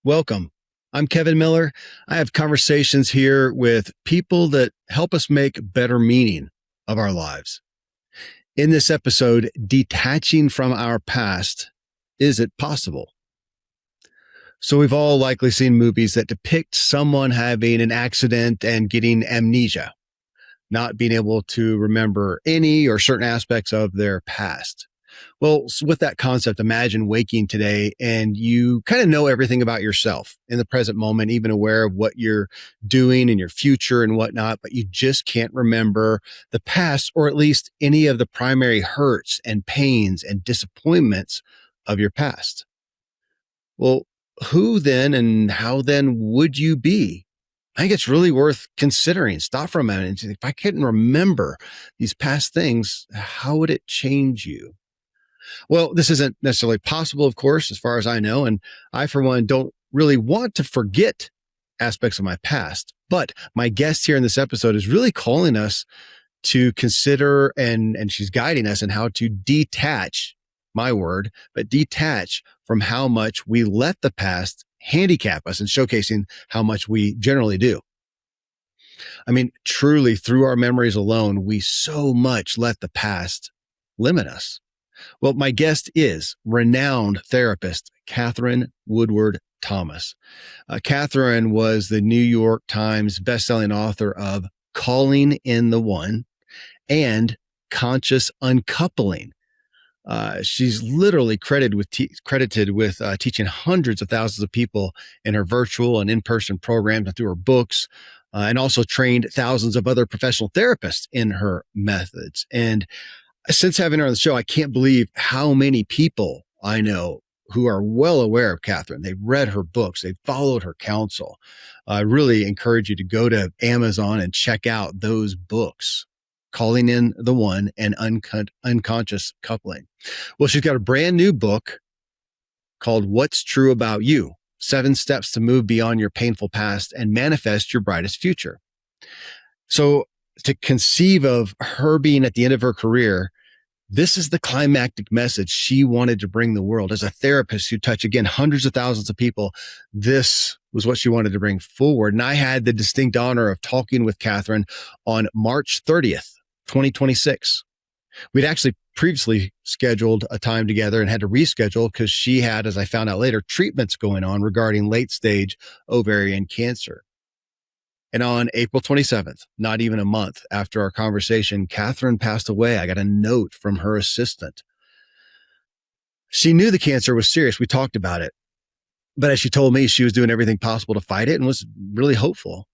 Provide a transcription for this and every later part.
Welcome. I'm Kevin Miller. I have conversations here with people that help us make better meaning of our lives. In this episode, Detaching from Our Past, is it possible? So we've all likely seen movies that depict someone having an accident and getting amnesia, not being able to remember any or certain aspects of their past. Well, with that concept, imagine waking today and you kind of know everything about yourself in the present moment, even aware of what you're doing in your future and whatnot, but you just can't remember the past, or at least any of the primary hurts and pains and disappointments of your past. Well, who then and how then would you be? I think it's really worth considering. Stop for a minute and think, if I couldn't remember these past things, how would it change you? Well, this isn't necessarily possible, of course, as far as I know. And I, for one, don't really want to forget aspects of my past. But my guest here in this episode is really calling us to consider, and she's guiding us in how to detach, my word, but detach from how much we let the past handicap us, and showcasing how much we generally do. I mean, truly, through our memories alone, we so much let the past limit us. Well, my guest is renowned therapist Katherine Woodward Thomas. Katherine was the New York Times bestselling author of Calling in the One and Conscious Uncoupling. She's literally credited with teaching hundreds of thousands of people in her virtual and in-person programs and through her books, and also trained thousands of other professional therapists in her methods. And since having her on the show, I can't believe how many people I know who are well aware of Katherine. They've read her books. They've followed her counsel. I really encourage you to go to Amazon and check out those books, Calling in the One and Unconscious Coupling. Well, she's got a brand new book called What's True About You: 7 Steps to Move Beyond Your Painful Past and Manifest Your Brightest Future. So to conceive of her being at the end of her career, this is the climactic message she wanted to bring the world. As a therapist who touched, again, hundreds of thousands of people, this was what she wanted to bring forward. And I had the distinct honor of talking with Katherine on March 30th, 2026. We'd actually previously scheduled a time together and had to reschedule because she had, as I found out later, treatments going on regarding late stage ovarian cancer. And on April 27th, not even a month after our conversation, Katherine passed away. I got a note from her assistant. She knew the cancer was serious. We talked about it. But as she told me, she was doing everything possible to fight it and was really hopeful.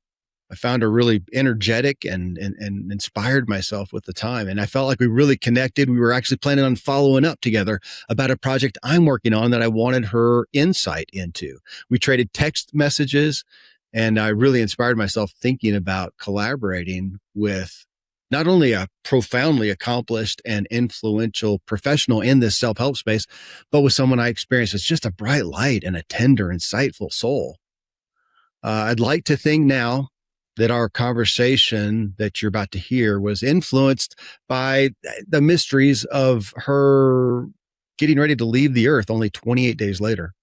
I found her really energetic and inspired myself with the time. And I felt like we really connected. We were actually planning on following up together about a project I'm working on that I wanted her insight into. We traded text messages. And I really inspired myself thinking about collaborating with not only a profoundly accomplished and influential professional in this self-help space, but with someone I experienced as just a bright light and a tender, insightful soul. I'd like to think now that our conversation that you're about to hear was influenced by the mysteries of her getting ready to leave the earth only 28 days later.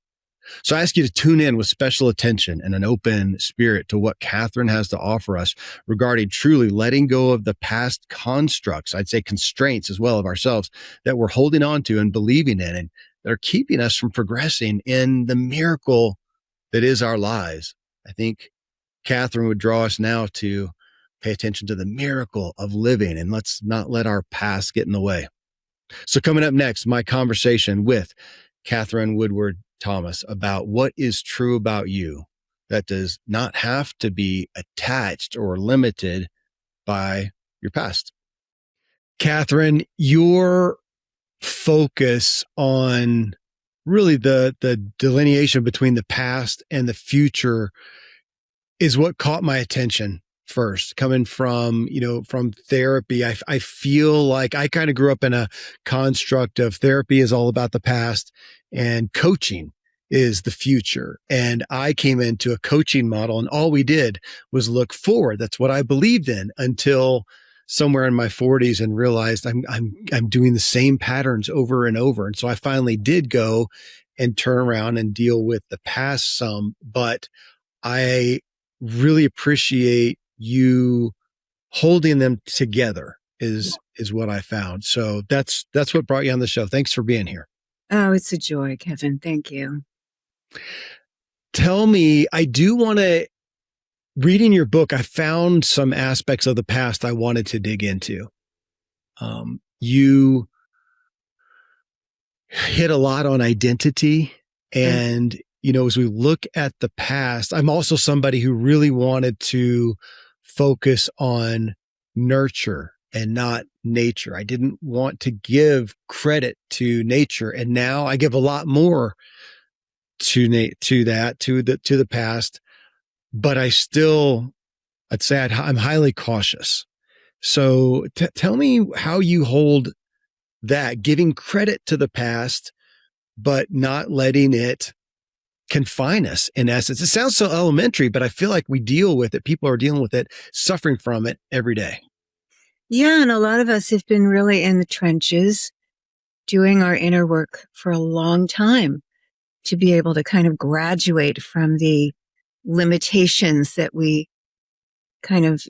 So I ask you to tune in with special attention and an open spirit to what Katherine has to offer us regarding truly letting go of the past constructs, I'd say constraints as well of ourselves, that we're holding on to and believing in, and that are keeping us from progressing in the miracle that is our lives. I think Katherine would draw us now to pay attention to the miracle of living, and let's not let our past get in the way. So coming up next, my conversation with Katherine Woodward Thomas about what is true about you that does not have to be attached or limited by your past. Katherine, your focus on really the delineation between the past and the future is what caught my attention first. Coming from, from therapy, I feel like I kind of grew up in a construct of therapy is all about the past and coaching is the future. And I came into a coaching model and all we did was look forward. That's what I believed in until somewhere in my 40s and realized I'm doing the same patterns over and over. And so I finally did go and turn around and deal with the past some, but I really appreciate you holding them together is what I found. So that's what brought you on the show. Thanks for being here. Oh, it's a joy, Kevin. Thank you. Tell me, I do want to, reading your book, I found some aspects of the past I wanted to dig into. You hit a lot on identity. And, as we look at the past, I'm also somebody who really wanted to focus on nurture and not nature. I didn't want to give credit to nature. And now I give a lot more to the past, but I'd say I'm highly cautious. So tell me how you hold that, giving credit to the past, but not letting it confine us in essence. It sounds so elementary, but I feel like we deal with it. People are dealing with it, suffering from it every day. Yeah. And a lot of us have been really in the trenches doing our inner work for a long time to be able to kind of graduate from the limitations that we kind of,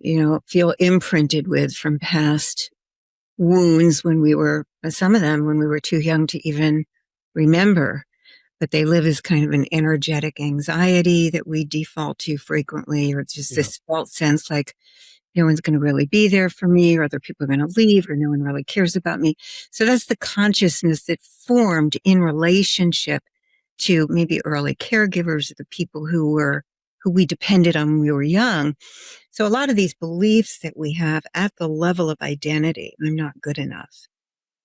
feel imprinted with from past wounds when we were, some of them when we were too young to even remember. But they live as kind of an energetic anxiety that we default to frequently, or just this false sense like no one's going to really be there for me, or other people are going to leave, or no one really cares about me. So that's the consciousness that formed in relationship to maybe early caregivers, or the people who we depended on when we were young. So a lot of these beliefs that we have at the level of identity, I'm not good enough,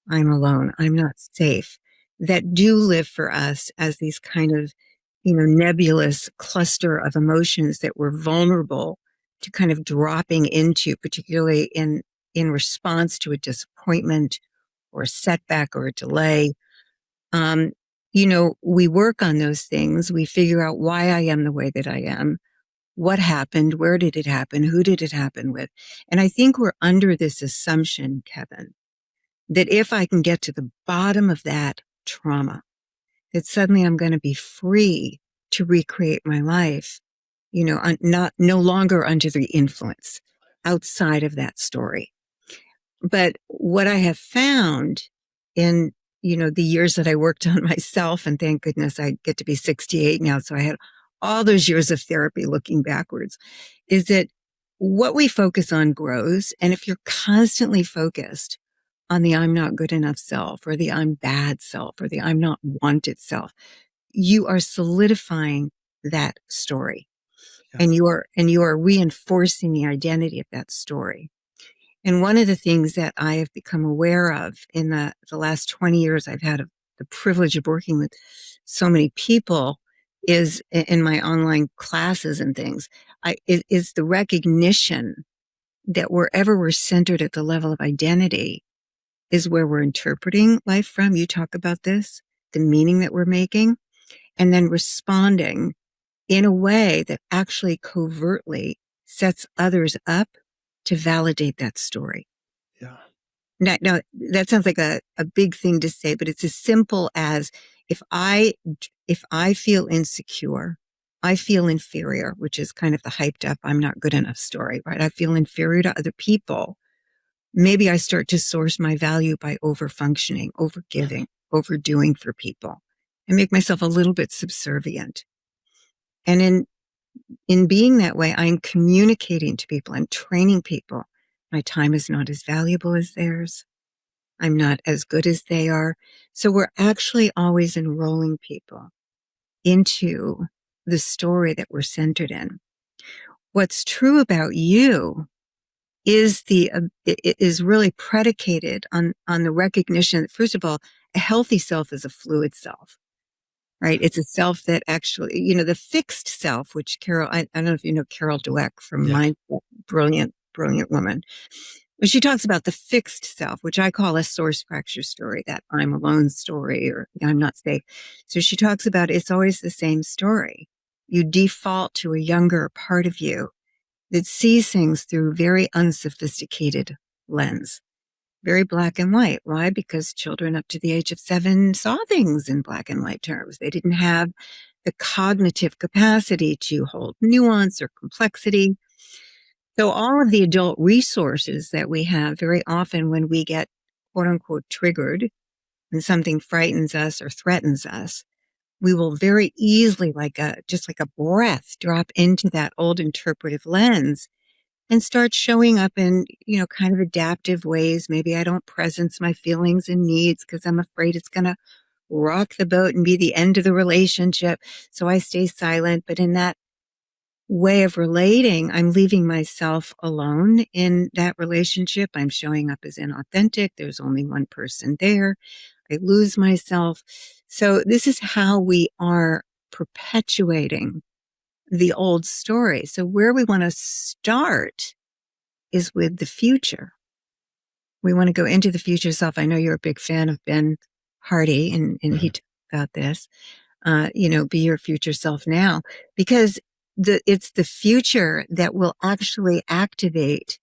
I'm alone, I'm not safe, that do live for us as these kind of, nebulous cluster of emotions that we're vulnerable to kind of dropping into, particularly in response to a disappointment or a setback or a delay. We work on those things. We figure out why I am the way that I am. What happened? Where did it happen? Who did it happen with? And I think we're under this assumption, Kevin, that if I can get to the bottom of that trauma, that suddenly I'm going to be free to recreate my life, no longer under the influence outside of that story. But what I have found in, the years that I worked on myself, and thank goodness I get to be 68 now, so I had all those years of therapy looking backwards, is that what we focus on grows. And if you're constantly focused on the I'm not good enough self, or the I'm bad self, or the I'm not wanted self, you are solidifying that story. Yeah. And you are reinforcing the identity of that story. And one of the things that I have become aware of in the last 20 years I've had the privilege of working with so many people is in my online classes and things, is the recognition that wherever we're centered at the level of identity is where we're interpreting life from. You talk about this, the meaning that we're making, and then responding in a way that actually covertly sets others up to validate that story. Yeah. Now that sounds like a big thing to say, but it's as simple as if I feel insecure, I feel inferior, which is kind of the hyped up, I'm not good enough story, right? I feel inferior to other people. Maybe I start to source my value by over-functioning, over-giving, overdoing for people, and make myself a little bit subservient. And in being that way, I'm communicating to people, I'm training people. My time is not as valuable as theirs. I'm not as good as they are. So we're actually always enrolling people into the story that we're centered in. What's true about you is is really predicated on the recognition that, first of all, a healthy self is a fluid self, right? It's a self that actually, the fixed self, which I don't know if you know Carol Dweck from Mindful, brilliant woman. But she talks about the fixed self, which I call a source fracture story, that I'm alone story, or I'm not safe. So she talks about it's always the same story. You default to a younger part of you that sees things through very unsophisticated lens. very black and white. Why? Because children up to the age of 7 saw things in black and white terms. They didn't have the cognitive capacity to hold nuance or complexity. So all of the adult resources that we have, very often when we get quote unquote triggered, when something frightens us or threatens us, we will very easily, just like a breath, drop into that old interpretive lens and start showing up in, kind of adaptive ways. Maybe I don't presence my feelings and needs because I'm afraid it's going to rock the boat and be the end of the relationship. So I stay silent. But in that way of relating, I'm leaving myself alone in that relationship. I'm showing up as inauthentic. There's only one person there. I lose myself. So this is how we are perpetuating the old story. So where we want to start is with the future. We want to go into the future self. I know you're a big fan of Ben Hardy, and he talked about this. Be your future self now, because it's the future that will actually activate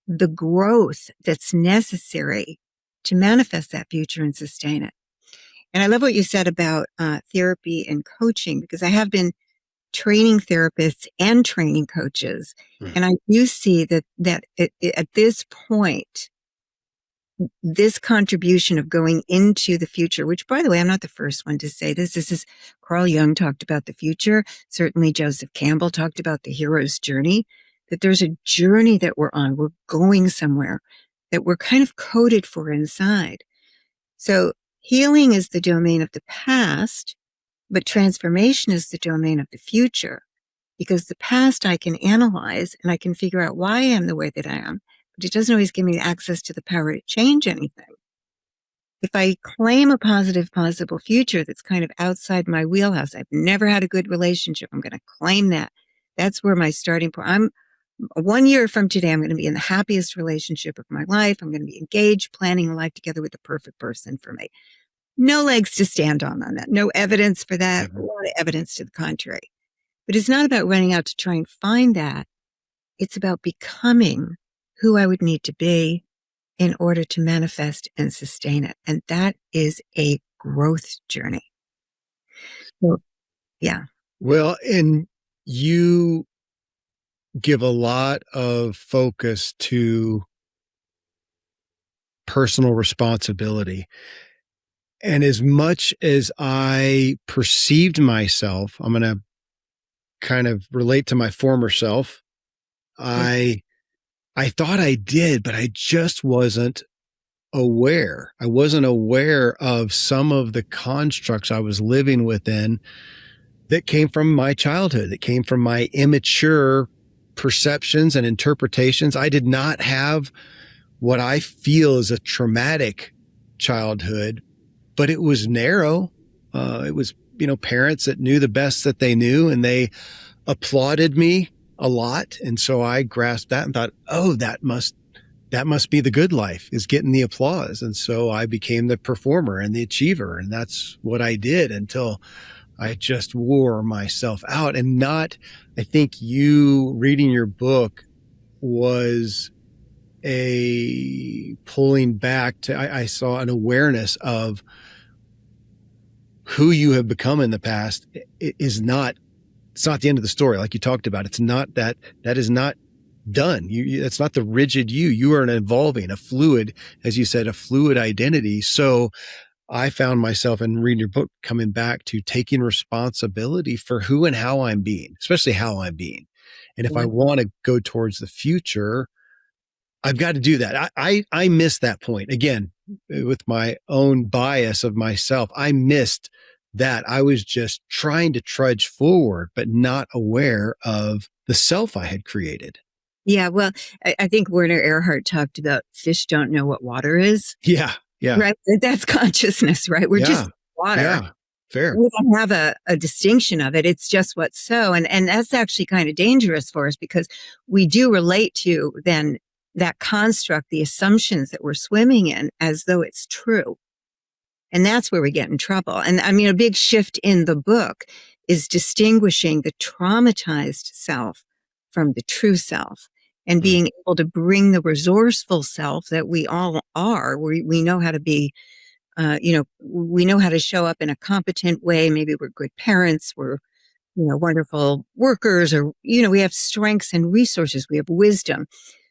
the growth that's necessary to manifest that future and sustain it. And I love what you said about therapy and coaching, because I have been training therapists and training coaches. And I do see that at this point, this contribution of going into the future, which, by the way, I'm not the first one to say this. This is Carl Jung talked about the future. Certainly Joseph Campbell talked about the hero's journey, that there's a journey that we're on. We're going somewhere that we're kind of coded for inside. So healing is the domain of the past, but transformation is the domain of the future, because the past I can analyze and I can figure out why I am the way that I am. But it doesn't always give me access to the power to change anything. If I claim a positive, possible future that's kind of outside my wheelhouse, I've never had a good relationship, I'm going to claim that. That's where my starting point. 1 year from today, I'm going to be in the happiest relationship of my life. I'm going to be engaged, planning a life together with the perfect person for me. No legs to stand on that. No evidence for that. A lot of evidence to the contrary. But it's not about running out to try and find that. It's about becoming who I would need to be in order to manifest and sustain it. And that is a growth journey. So, yeah. Well, and you give a lot of focus to personal responsibility. And as much as I perceived myself, I'm going to kind of relate to my former self. I thought I did, but I just wasn't aware. I wasn't aware of some of the constructs I was living within that came from my childhood, that came from my immature perceptions and interpretations. I did not have what I feel is a traumatic childhood, but it was narrow. It was, parents that knew the best that they knew, and they applauded me a lot. And so I grasped that and thought, oh, that must be the good life, is getting the applause. And so I became the performer and the achiever. And that's what I did until I just wore myself out. And I think you reading your book was a pulling back to, I saw an awareness of who you have become in the past. It's not the end of the story. Like you talked about, it's not that is not done. That's not the rigid you. You are an evolving, a fluid, as you said, a fluid identity. So I found myself in reading your book coming back to taking responsibility for who and how I'm being, especially how I'm being. And if I want to go towards the future, I've got to do that. I missed that point. Again, with my own bias of myself, I missed that. I was just trying to trudge forward, but not aware of the self I had created. Yeah, well, I think Werner Erhard talked about fish don't know what water is. Yeah. Right? That's consciousness, right? We're just water. Yeah, fair. We don't have a distinction of it. It's just what's so. And that's actually kind of dangerous for us, because we do relate to then that construct, the assumptions that we're swimming in, as though it's true. And that's where we get in trouble. And I mean, a big shift in the book is distinguishing the traumatized self from the true self. and being able to bring the resourceful self that we all are. We know how to be, we know how to show up in a competent way. Maybe we're good parents. We're, wonderful workers, or, we have strengths and resources. We have wisdom.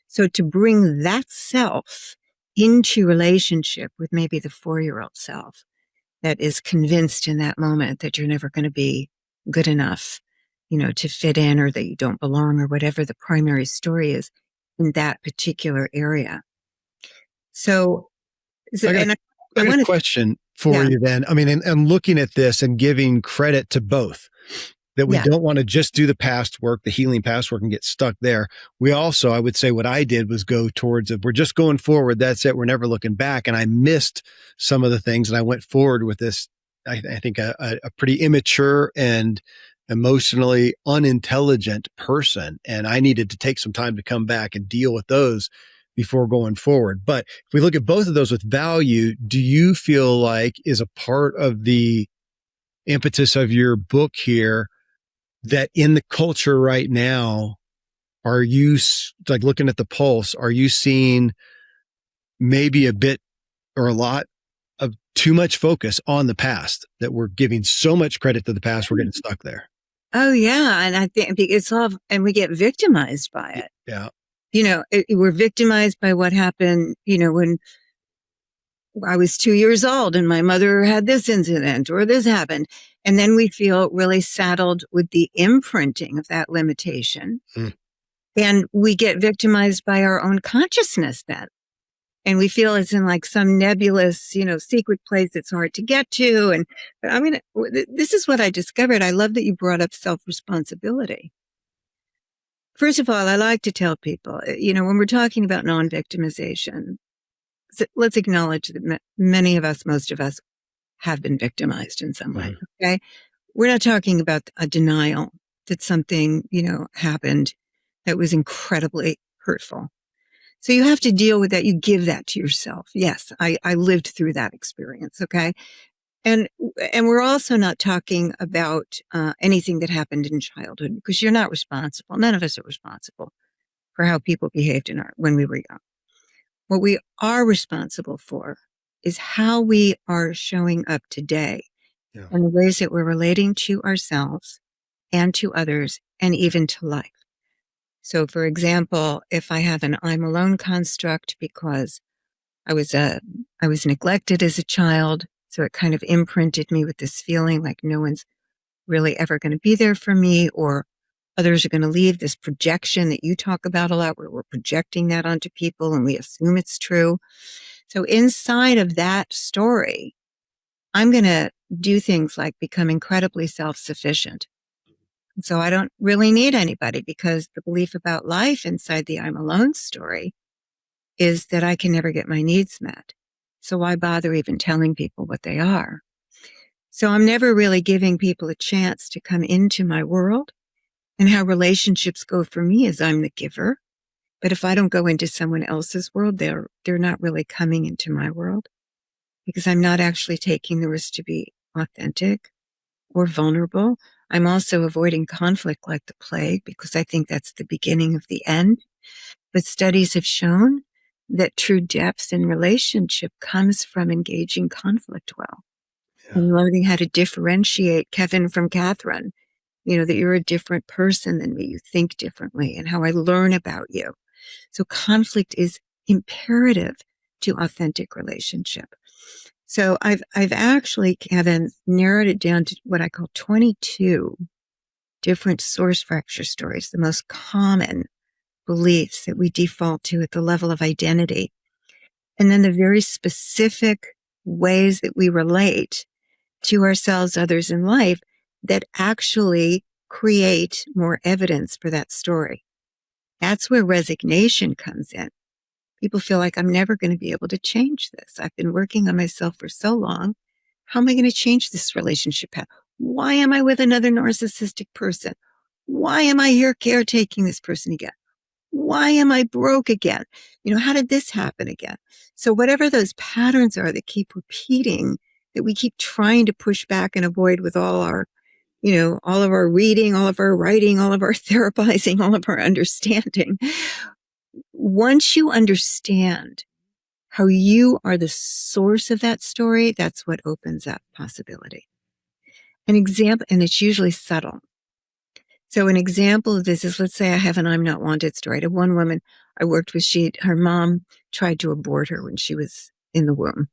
So to bring that self into relationship with maybe the 4-year-old self that is convinced in that moment that you're never going to be good enough, to fit in, or that you don't belong, or whatever the primary story is in that particular area. So I got a question for you then. I mean, and looking at this and giving credit to both, that we don't want to just do the past work, the healing past work, and get stuck there. We also, I would say what I did was go towards we're just going forward. That's it. We're never looking back. And I missed some of the things, and I went forward with this, I think a pretty immature and emotionally unintelligent person. And I needed to take some time to come back and deal with those before going forward. But if we look at both of those with value, do you feel like is a part of the impetus of your book here that in the culture right now, are you, like looking at the pulse, are you seeing maybe a bit or a lot of too much focus on the past, that we're giving so much credit to the past, we're getting stuck there? Oh, yeah. And I think it's all, and we get victimized by it. Yeah. We're victimized by what happened, when I was 2 years old and my mother had this incident or this happened. And then we feel really saddled with the imprinting of that limitation. And we get victimized by our own consciousness then. And we feel it's in like some nebulous, secret place that's hard to get to. And this is what I discovered. I love that you brought up self-responsibility. First of all, I like to tell people, when we're talking about non-victimization, let's acknowledge that many of us, most of us, have been victimized in some way. Okay. We're not talking about a denial that something, happened that was incredibly hurtful. So you have to deal with that. You give that to yourself. Yes, I lived through that experience. Okay. And we're also not talking about anything that happened in childhood, because you're not responsible. None of us are responsible for how people behaved when we were young. What we are responsible for is how we are showing up today, and the ways that we're relating to ourselves and to others and even to life. So, for example, if I have an I'm alone construct because I was neglected as a child, so it kind of imprinted me with this feeling like no one's really ever going to be there for me, or others are going to leave, this projection that you talk about a lot, where we're projecting that onto people and we assume it's true. So inside of that story, I'm going to do things like become incredibly self-sufficient. So I don't really need anybody, because the belief about life inside the I'm alone story is that I can never get my needs met. So why bother even telling people what they are? So I'm never really giving people a chance to come into my world. And how relationships go for me is I'm the giver. But if I don't go into someone else's world, they're not really coming into my world, because I'm not actually taking the risk to be authentic or vulnerable. I'm also avoiding conflict like the plague, because I think that's the beginning of the end. But studies have shown that true depth in relationship comes from engaging conflict well, and learning how to differentiate Kevin from Katherine. That you're a different person than me. You think differently, and how I learn about you. So conflict is imperative to authentic relationship. So I've actually, Kevin, narrowed it down to what I call 22 different source fracture stories, the most common beliefs that we default to at the level of identity. And then the very specific ways that we relate to ourselves, others, in life that actually create more evidence for that story. That's where resignation comes in. People feel like, I'm never going to be able to change this. I've been working on myself for so long. How am I going to change this relationship path? Why am I with another narcissistic person? Why am I here caretaking this person again? Why am I broke again? How did this happen again? So whatever those patterns are that keep repeating, that we keep trying to push back and avoid with all our, all of our reading, all of our writing, all of our therapizing, all of our understanding, once you understand how you are the source of that story, that's what opens up possibility. An example, and it's usually subtle. So an example of this is, let's say I have an I'm not wanted story. I had one woman I worked with, her mom tried to abort her when she was in the womb.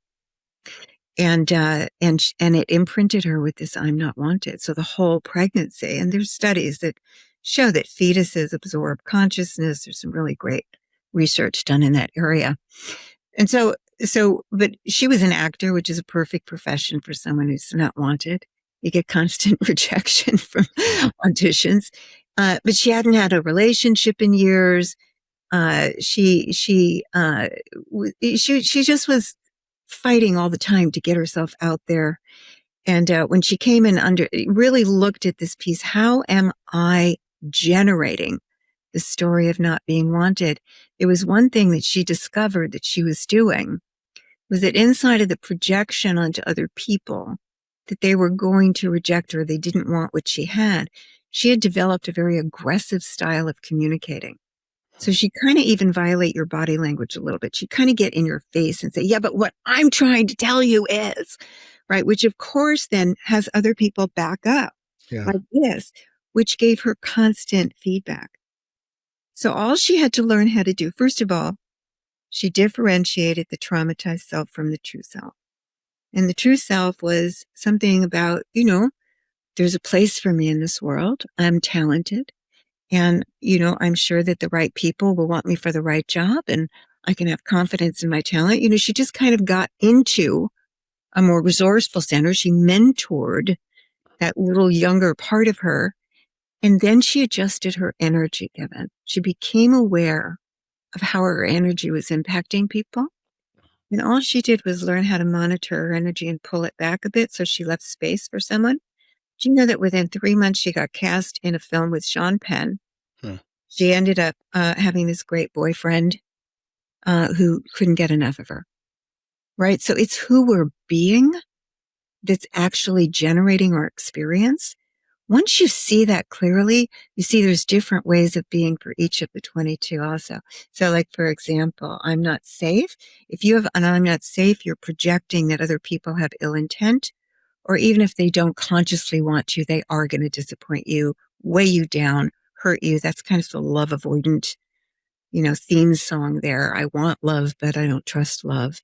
And it imprinted her with this I'm not wanted. So the whole pregnancy, and there's studies that show that fetuses absorb consciousness. There's some really great research done in that area. And but she was an actor, which is a perfect profession for someone who's not wanted. You get constant rejection from auditions. But she hadn't had a relationship in years. She just was fighting all the time to get herself out there. And when she came in really looked at this piece, how am I generating the story of not being wanted? It was one thing that she discovered that she was doing was that inside of the projection onto other people, that they were going to reject her, they didn't want what she had developed a very aggressive style of communicating. So she kind of even violate your body language a little bit. She kind of get in your face and say, yeah, but what I'm trying to tell you is, right? Which of course then has other people back up like this, which gave her constant feedback. So all she had to learn how to do, first of all, she differentiated the traumatized self from the true self. And the true self was something about, there's a place for me in this world. I'm talented. And, I'm sure that the right people will want me for the right job and I can have confidence in my talent. She just kind of got into a more resourceful center. She mentored that little younger part of her. And then she adjusted her energy, Kevin. She became aware of how her energy was impacting people. And all she did was learn how to monitor her energy and pull it back a bit so she left space for someone. Do you know that within 3 months, she got cast in a film with Sean Penn? She ended up having this great boyfriend who couldn't get enough of her, right? So it's who we're being that's actually generating our experience. Once you see that clearly, you see there's different ways of being for each of the 22 also. So like, for example, I'm not safe. If you have an I'm not safe, you're projecting that other people have ill intent, or even if they don't consciously want to, they are going to disappoint you, weigh you down, hurt you. That's kind of the love avoidant, theme song there. I want love, but I don't trust love.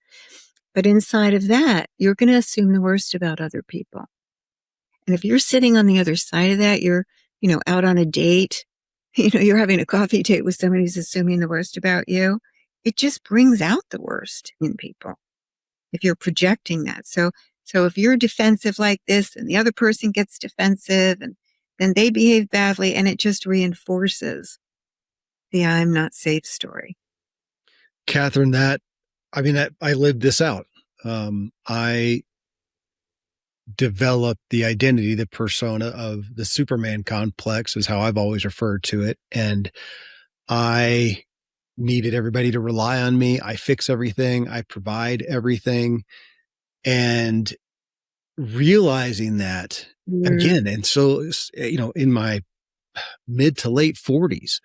But inside of that, you're going to assume the worst about other people. And if you're sitting on the other side of that, you're, out on a date, you're having a coffee date with somebody who's assuming the worst about you. It just brings out the worst in people if you're projecting that. So if you're defensive like this and the other person gets defensive and then they behave badly and it just reinforces the I'm not safe story. Katherine, I lived this out. I developed the identity, the persona of the Superman complex is how I've always referred to it. And I needed everybody to rely on me. I fix everything. I provide everything. And realizing that again. And so, in my mid to late 40s,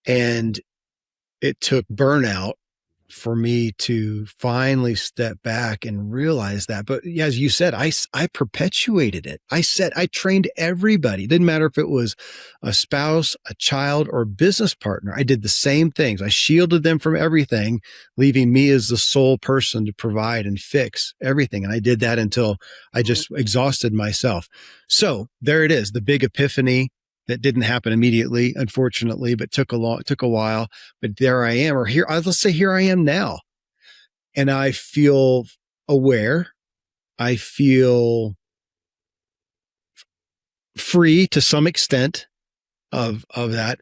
and it took burnout for me to finally step back and realize that. But as you said, I perpetuated it. I trained everybody. It didn't matter if it was a spouse, a child, or a business partner. I did the same things. I shielded them from everything, leaving me as the sole person to provide and fix everything. And I did that until I just exhausted myself. So there it is, the big epiphany. That didn't happen immediately, unfortunately, but took a while. But there I am, let's say here I am now. And I feel aware. I feel free to some extent of that.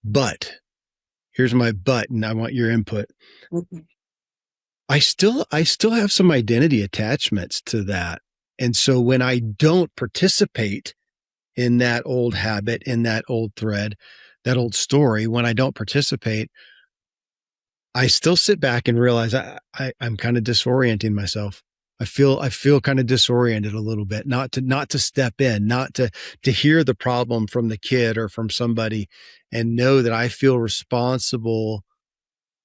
But here's my but, and I want your input. Okay. I still have some identity attachments to that. And so when I don't participate in that old habit, in that old thread, that old story, when I don't participate, I still sit back and realize I'm kind of disorienting myself. I feel kind of disoriented a little bit, not to step in, not to hear the problem from the kid or from somebody and know that I feel responsible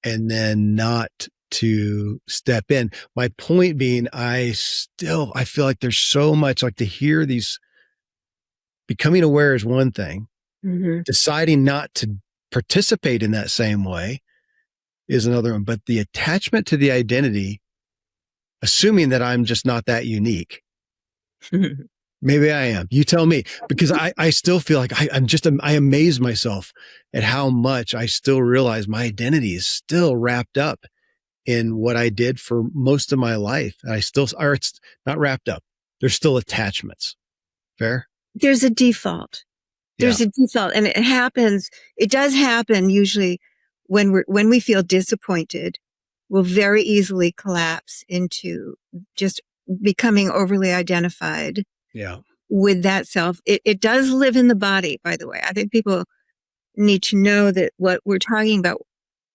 and then not to step in. My point being, I feel like there's so much, like, to hear these. Becoming aware is one thing. Mm-hmm. Deciding not to participate in that same way is another one. But the attachment to the identity, assuming that I'm just not that unique. Maybe I am. You tell me, because I still feel like I amaze myself at how much I still realize my identity is still wrapped up in what I did for most of my life. Or it's not wrapped up. There's still attachments. Fair? There's a default. There's a default, and it does happen usually when we feel disappointed. We'll very easily collapse into just becoming overly identified with that self. It does live in the body, by the way. I think people need to know that what we're talking about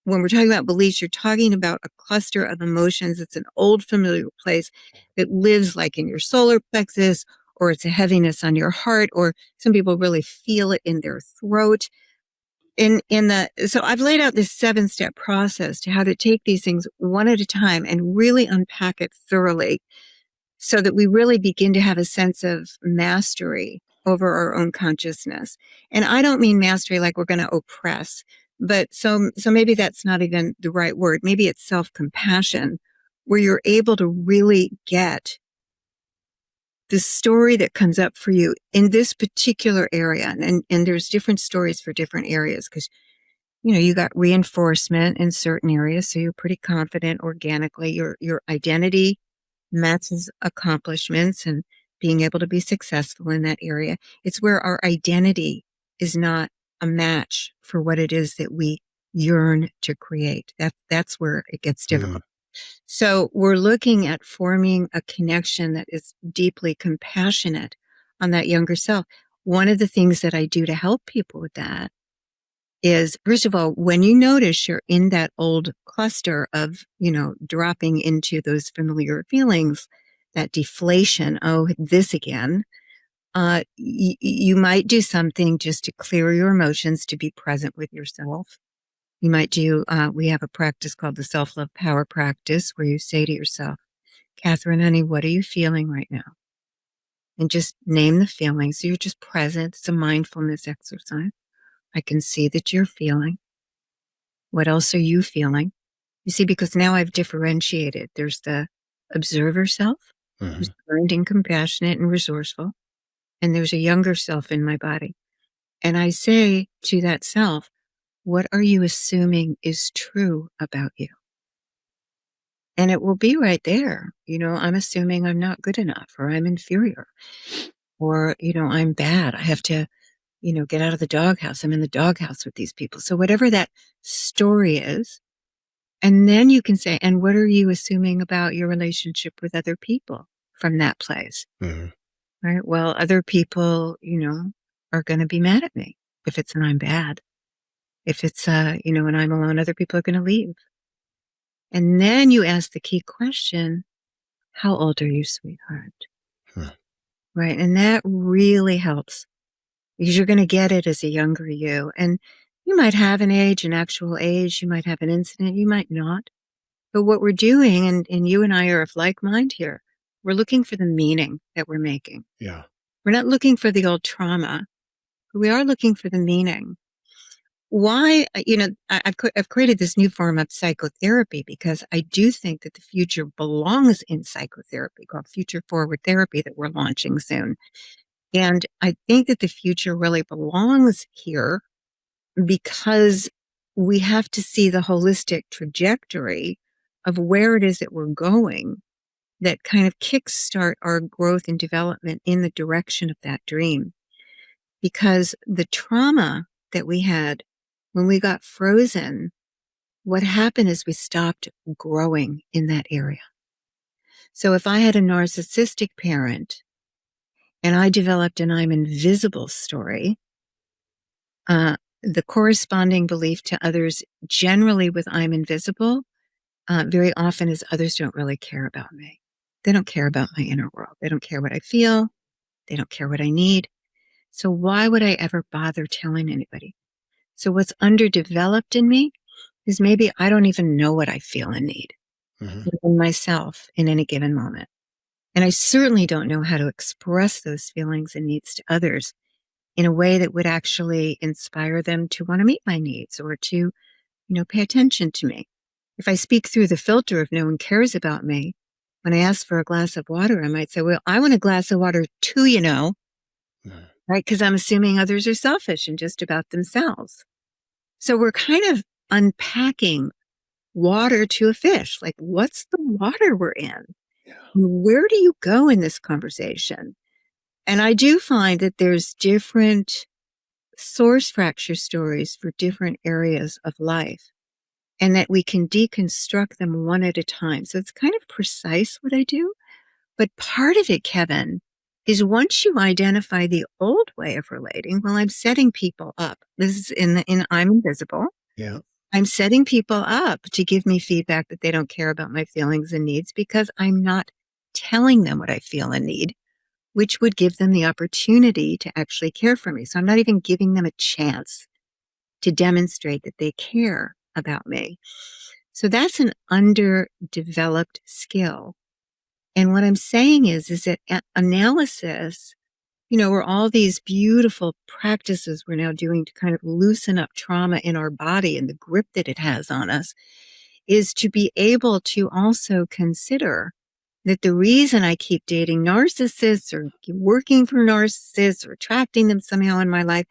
when we're talking about beliefs, you're talking about a cluster of emotions. It's an old familiar place that lives like in your solar plexus, or it's a heaviness on your heart, or some people really feel it in their throat. So I've laid out this 7-step process to how to take these things one at a time and really unpack it thoroughly so that we really begin to have a sense of mastery over our own consciousness. And I don't mean mastery like we're going to oppress, but so maybe that's not even the right word. Maybe it's self-compassion, where you're able to really get the story that comes up for you in this particular area. And there's different stories for different areas because, you got reinforcement in certain areas. So you're pretty confident organically. Your identity matches accomplishments and being able to be successful in that area. It's where our identity is not a match for what it is that we yearn to create. That's where it gets difficult. So we're looking at forming a connection that is deeply compassionate on that younger self. One of the things that I do to help people with that is, first of all, when you notice you're in that old cluster of, dropping into those familiar feelings, that deflation, oh, this again, you might do something just to clear your emotions, to be present with yourself. You might do, we have a practice called the self-love power practice where you say to yourself, Katherine, honey, what are you feeling right now? And just name the feeling. So you're just present. It's a mindfulness exercise. I can see that you're feeling. What else are you feeling? You see, because now I've differentiated. There's the observer self, who's kind and compassionate and resourceful. And there's a younger self in my body. And I say to that self, what are you assuming is true about you? And it will be right there. I'm assuming I'm not good enough, or I'm inferior, or, I'm bad. I have to, get out of the doghouse. I'm in the doghouse with these people. So whatever that story is, and then you can say, and what are you assuming about your relationship with other people from that place? Right? Well, other people, are going to be mad at me if it's and I'm bad. If it's, when I'm alone, other people are going to leave. And then you ask the key question, how old are you, sweetheart? Right? And that really helps because you're going to get it as a younger you. And you might have an age, an actual age. You might have an incident. You might not. But what we're doing, and you and I are of like mind here, we're looking for the meaning that we're making. Yeah. We're not looking for the old trauma, but we are looking for the meaning. Why, I've created this new form of psychotherapy because I do think that the future belongs in psychotherapy called Future Forward Therapy that we're launching soon. And I think that the future really belongs here because we have to see the holistic trajectory of where it is that we're going that kind of kickstart our growth and development in the direction of that dream. Because the trauma that we had when we got frozen, what happened is we stopped growing in that area. So if I had a narcissistic parent and I developed an I'm invisible story, the corresponding belief to others generally with I'm invisible, very often is others don't really care about me. They don't care about my inner world. They don't care what I feel. They don't care what I need. So why would I ever bother telling anybody? So what's underdeveloped in me is maybe I don't even know what I feel and need Mm-hmm. within myself in any given moment. And I certainly don't know how to express those feelings and needs to others in a way that would actually inspire them to want to meet my needs or to, pay attention to me. If I speak through the filter of no one cares about me, when I ask for a glass of water, I might say, well, I want a glass of water too, Mm-hmm. right? Because I'm assuming others are selfish and just about themselves. So we're kind of unpacking water to a fish. Like, what's the water we're in? Yeah. Where do you go in this conversation? And I do find that there's different source fracture stories for different areas of life and that we can deconstruct them one at a time. So it's kind of precise what I do. But part of it, Kevin, is once you identify the old way of relating, well, I'm setting people up. This is in I'm invisible. Yeah. I'm setting people up to give me feedback that they don't care about my feelings and needs because I'm not telling them what I feel and need, which would give them the opportunity to actually care for me. So I'm not even giving them a chance to demonstrate that they care about me. So that's an underdeveloped skill. And what I'm saying is that analysis, where all these beautiful practices we're now doing to kind of loosen up trauma in our body and the grip that it has on us, is to be able to also consider that the reason I keep dating narcissists or working for narcissists or attracting them somehow in my life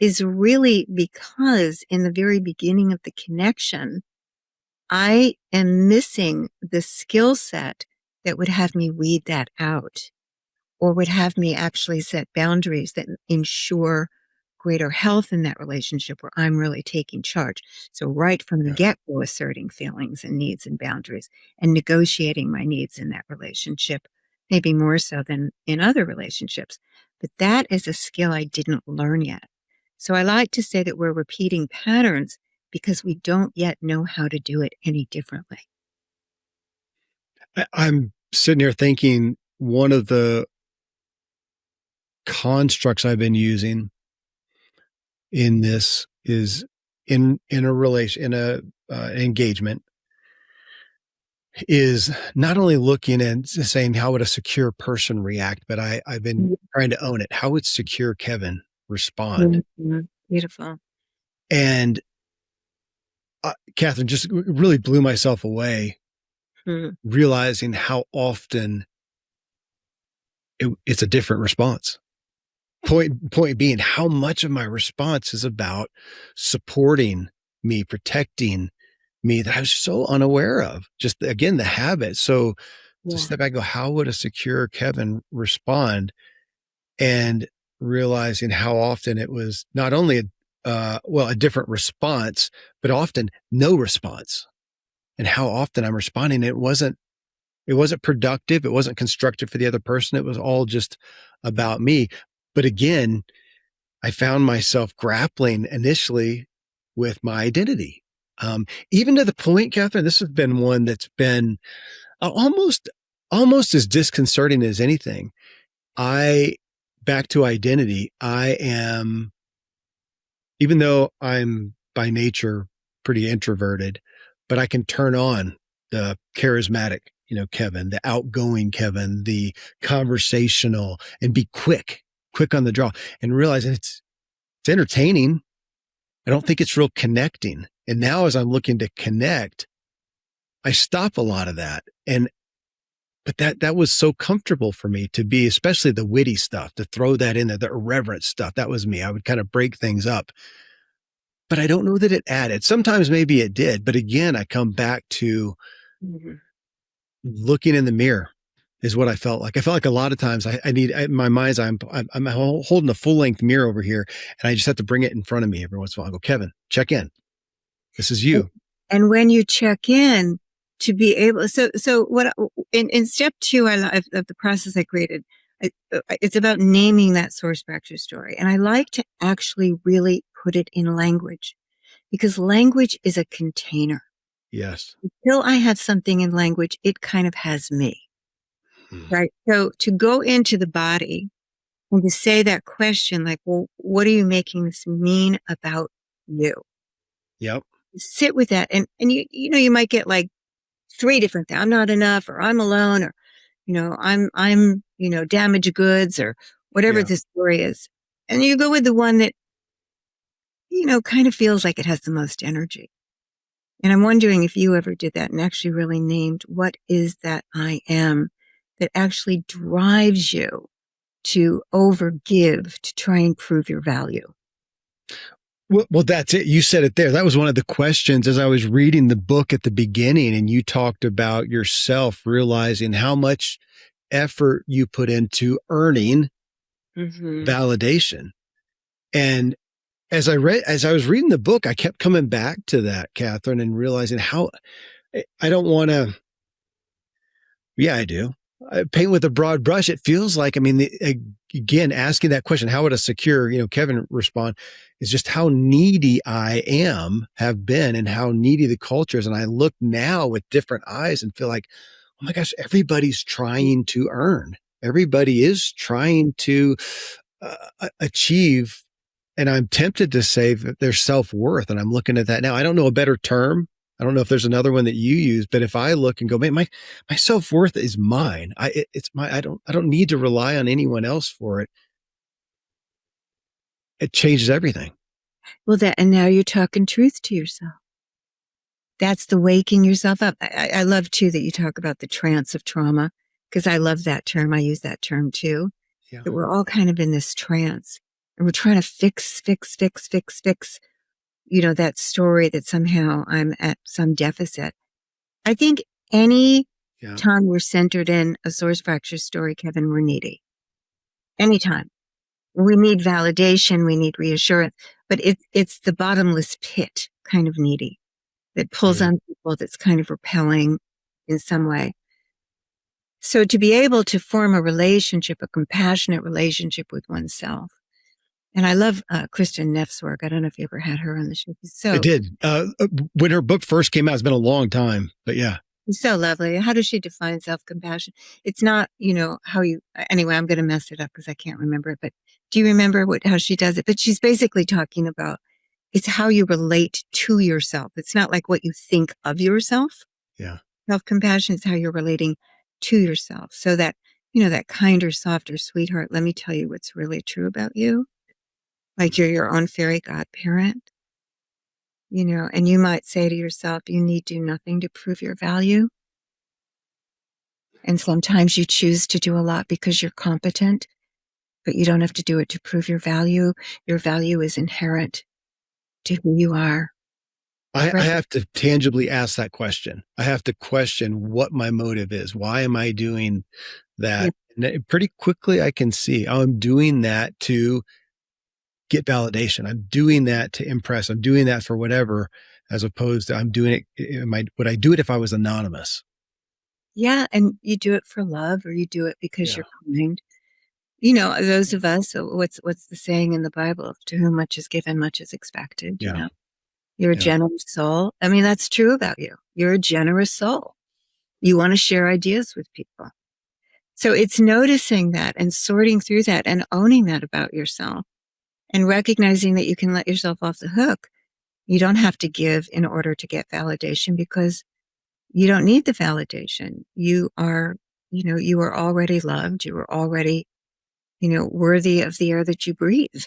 is really because in the very beginning of the connection, I am missing the skill set that would have me weed that out or would have me actually set boundaries that ensure greater health in that relationship where I'm really taking charge. So right from the Yeah. get-go, asserting feelings and needs and boundaries and negotiating my needs in that relationship, maybe more so than in other relationships. But that is a skill I didn't learn yet. So I like to say that we're repeating patterns because we don't yet know how to do it any differently. I'm sitting here thinking one of the constructs I've been using in this is in a relation, in a engagement, is not only looking and saying how would a secure person react, but I've been trying to own it. How would secure Kevin respond? Mm-hmm. Beautiful. And Katherine, just really blew myself away Mm-hmm. realizing how often it's a different response. Point being, how much of my response is about supporting me, protecting me that I was so unaware of. Just again, the habit. So to step back and go, how would a secure Kevin respond? And realizing how often it was not only a different response, but often no response. And how often I'm responding, it wasn't productive. It wasn't constructive for the other person. It was all just about me. But again, I found myself grappling initially with my identity. Even to the point, Katherine, this has been one that's been almost as disconcerting as anything. Back to identity, I am, even though I'm by nature pretty introverted, but I can turn on the charismatic, Kevin, the outgoing Kevin, the conversational, and be quick on the draw, and realizing it's entertaining. I don't think it's real connecting. And now as I'm looking to connect, I stop a lot of that. But that was so comfortable for me to be, especially the witty stuff, to throw that in there, the irreverent stuff. That was me. I would kind of break things up. But I don't know that it added. Sometimes maybe it did. But again, I come back to looking in the mirror is what I felt like. I felt like a lot of times in my mind's eye, I'm holding a full length mirror over here, and I just have to bring it in front of me every once in a while. I go, Kevin, check in. This is you. And when you check in, to be able, so what in step 2 of the process I created, it's about naming that source fracture story, and I like to actually really put it in language because language is a container. Yes. Until I have something in language, it kind of has me. Right. So to go into the body and to say that question, like, well, what are you making this mean about you? Yep. sit with that. And you might get like three different things. I'm not enough, or I'm alone, or, I'm damaged goods, or whatever Yeah. the story is. And you go with the one that, kind of feels like it has the most energy. And I'm wondering if you ever did that and actually really named what is that I am that actually drives you to overgive to try and prove your value. Well, that's it. You said it there. That was one of the questions as I was reading the book at the beginning, and you talked about yourself realizing how much effort you put into earning validation. And as I was reading the book, I kept coming back to that, Katherine, and realizing how I don't want to. Yeah, I do. I paint with a broad brush. It feels like, again, asking that question, how would a secure, Kevin respond, is just how needy I have been, and how needy the culture is. And I look now with different eyes and feel like, oh my gosh, everybody's trying to earn. Everybody is trying to achieve. And I'm tempted to say that their self-worth. And I'm looking at that now. I don't know a better term. I don't know if there's another one that you use, but if I look and go, man, my self-worth is mine. It's my, I don't need to rely on anyone else for it. It changes everything. Well, and now you're talking truth to yourself. That's the waking yourself up. I love too that you talk about the trance of trauma, because I love that term. I use that term too. Yeah. That we're all kind of in this trance and we're trying to fix, that story that somehow I'm at some deficit. I think any time we're centered in a source fracture story, Kevin, we're needy. Anytime. We need validation, we need reassurance, but it's the bottomless pit kind of needy that pulls on people, that's kind of repelling in some way. So to be able to form a relationship, a compassionate relationship with oneself. And I love Kristen Neff's work. I don't know if you ever had her on the show. I did. When her book first came out, it's been a long time, but yeah. It's so lovely. How does she define self-compassion? It's not, anyway, I'm going to mess it up because I can't remember it, but do you remember how she does it? But she's basically talking about it's how you relate to yourself. It's not like what you think of yourself. Yeah. Self-compassion is how you're relating to yourself. So that, that kinder, softer sweetheart, let me tell you what's really true about you. Like you're your own fairy godparent, and you might say to yourself, you need do nothing to prove your value. And sometimes you choose to do a lot because you're competent, but you don't have to do it to prove your value. Your value is inherent to who you are. I have to tangibly ask that question. I have to question what my motive is. Why am I doing that? Yeah. And pretty quickly I can see, I'm doing that to get validation. I'm doing that to impress. I'm doing that for whatever, as opposed to I'm doing it. Would I do it if I was anonymous? Yeah. And you do it for love, or you do it because you're kind. Those of us, what's the saying in the Bible? To whom much is given, much is expected. Yeah. You're a generous soul. I mean, that's true about you. You're a generous soul. You want to share ideas with people. So it's noticing that and sorting through that and owning that about yourself and recognizing that you can let yourself off the hook. You don't have to give in order to get validation, because you don't need the validation. You are already loved. You are already, worthy of the air that you breathe.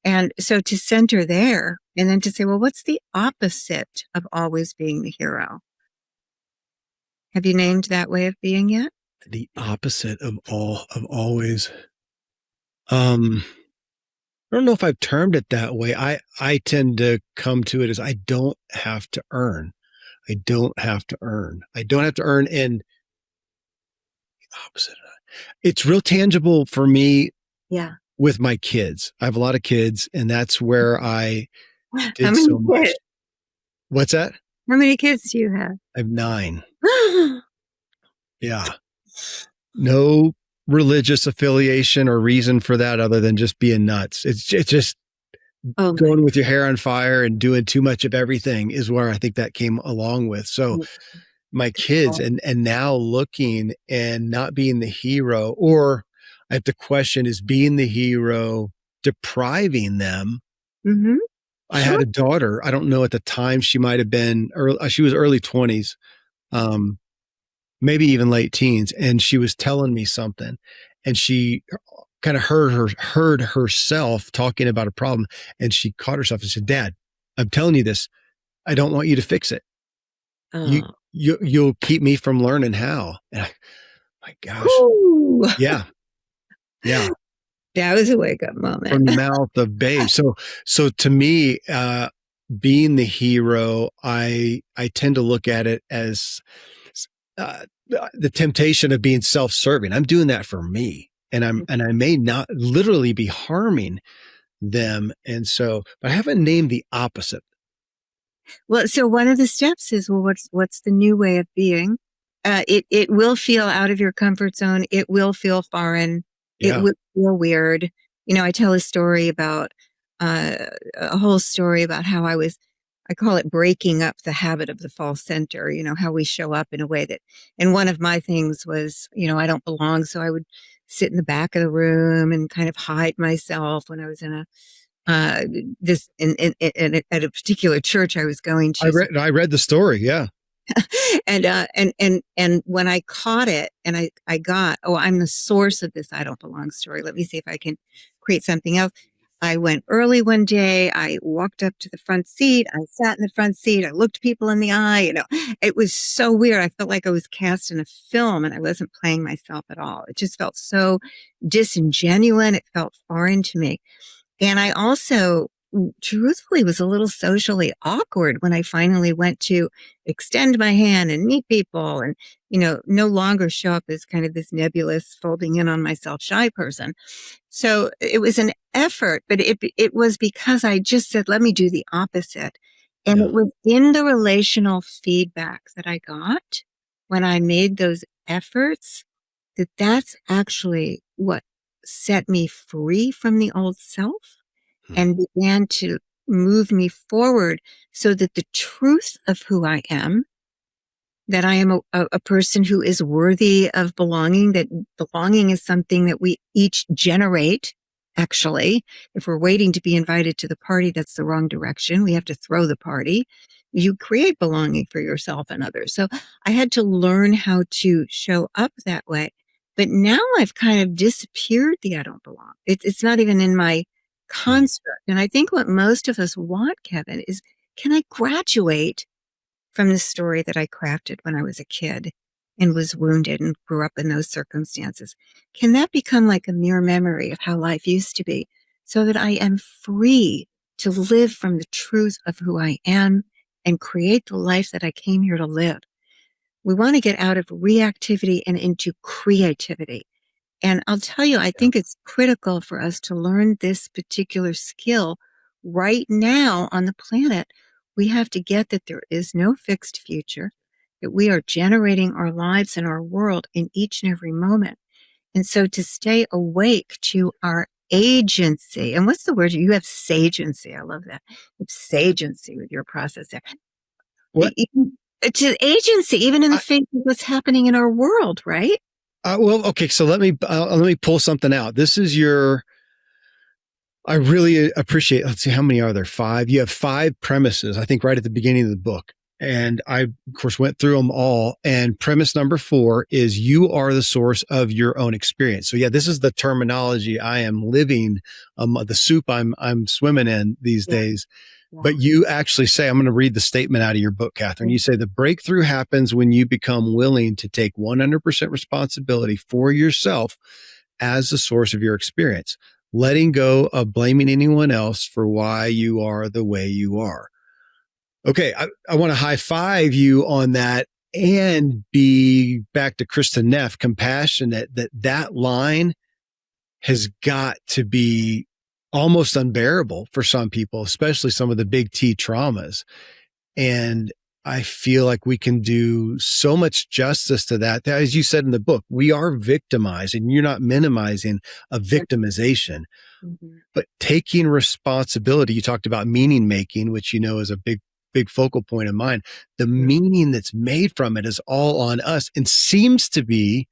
And so to center there and then to say, well, what's the opposite of always being the hero? Have you named that way of being yet? The opposite of always. I don't know if I've termed it that way. I tend to come to it as I don't have to earn. I don't have to earn. I don't have to earn. And the opposite of that. It's real tangible for me. Yeah. With my kids. I have a lot of kids, and that's where I did so much. What's that? How many kids do you have? I have 9. Yeah. No religious affiliation or reason for that other than just being nuts. It's just going with your hair on fire and doing too much of everything is where I think that came along with. So my kids and now looking and not being the hero, or I have to question, is being the hero depriving them I had Sure. a daughter. I don't know at the time, she might have been early, she was early 20s, um, maybe even late teens. And she was telling me something, and she kind of heard herself talking about a problem. And she caught herself and said, Dad, I'm telling you this. I don't want you to fix it. You, Oh. you'll keep me from learning how. And my gosh. Ooh. Yeah. Yeah. That was a wake up moment. From the mouth of babes. So to me, being the hero, I tend to look at it as the temptation of being self-serving. I'm doing that for me, and I may not literally be harming them. And so, but I haven't named the opposite. Well, so one of the steps is, well, what's the new way of being? It will feel out of your comfort zone. It will feel foreign. It Yeah. will feel weird. I tell a story about a whole story about how I call it breaking up the habit of the false center. How we show up in a way that, and one of my things was, I don't belong. So I would sit in the back of the room and kind of hide myself when I was in this at a particular church I was going to. I read the story. Yeah. And when I caught it and I got, oh, I'm the source of this I don't belong story. Let me see if I can create something else. I went early one day. I walked up to the front seat. I sat in the front seat. I looked people in the eye. It was so weird. I felt like I was cast in a film and I wasn't playing myself at all. It just felt so disingenuous. It felt foreign to me. And I also truthfully was a little socially awkward when I finally went to extend my hand and meet people and, no longer show up as kind of this nebulous folding in on myself shy person. So it was an effort, but it was because I just said, let me do the opposite. And it was in the relational feedback that I got when I made those efforts that's actually what set me free from the old self and began to move me forward so that the truth of who I am, that I am a person who is worthy of belonging, that belonging is something that we each generate. Actually, if we're waiting to be invited to the party, that's the wrong direction. We have to throw the party. You create belonging for yourself and others. So I had to learn how to show up that way. But now I've kind of disappeared the I don't belong. It's not even in my construct. And I think what most of us want, Kevin, is can I graduate from the story that I crafted when I was a kid and was wounded and grew up in those circumstances? Can that become like a mere memory of how life used to be so that I am free to live from the truth of who I am and create the life that I came here to live? We want to get out of reactivity and into creativity. And I'll tell you, I think it's critical for us to learn this particular skill right now on the planet. We have to get that there is no fixed future, that we are generating our lives and our world in each and every moment. And so to stay awake to our agency, and what's the word? You have sagency. I love that. You have sagency with your process there. What? To agency, even in the face of what's happening in our world, right? Well, okay. So let me pull something out. This is I really appreciate, let's see, how many are there? 5. You have 5 premises, I think, right at the beginning of the book. And I, of course, went through them all. And premise number 4 is you are the source of your own experience. So yeah, this is the terminology I am living, the soup I'm swimming in these days. Yeah. But you actually say, I'm going to read the statement out of your book, Katherine. You say the breakthrough happens when you become willing to take 100% responsibility for yourself as the source of your experience, letting go of blaming anyone else for why you are the way you are. Okay, I want to high five you on that and be back to Kristen Neff, compassionate, that line has got to be almost unbearable for some people, especially some of the big T traumas. And I feel like we can do so much justice to that. As you said in the book, we are victimized, and you're not minimizing a victimization, but taking responsibility. You talked about meaning making, which is a big focal point of mine. The meaning that's made from it is all on us and seems to be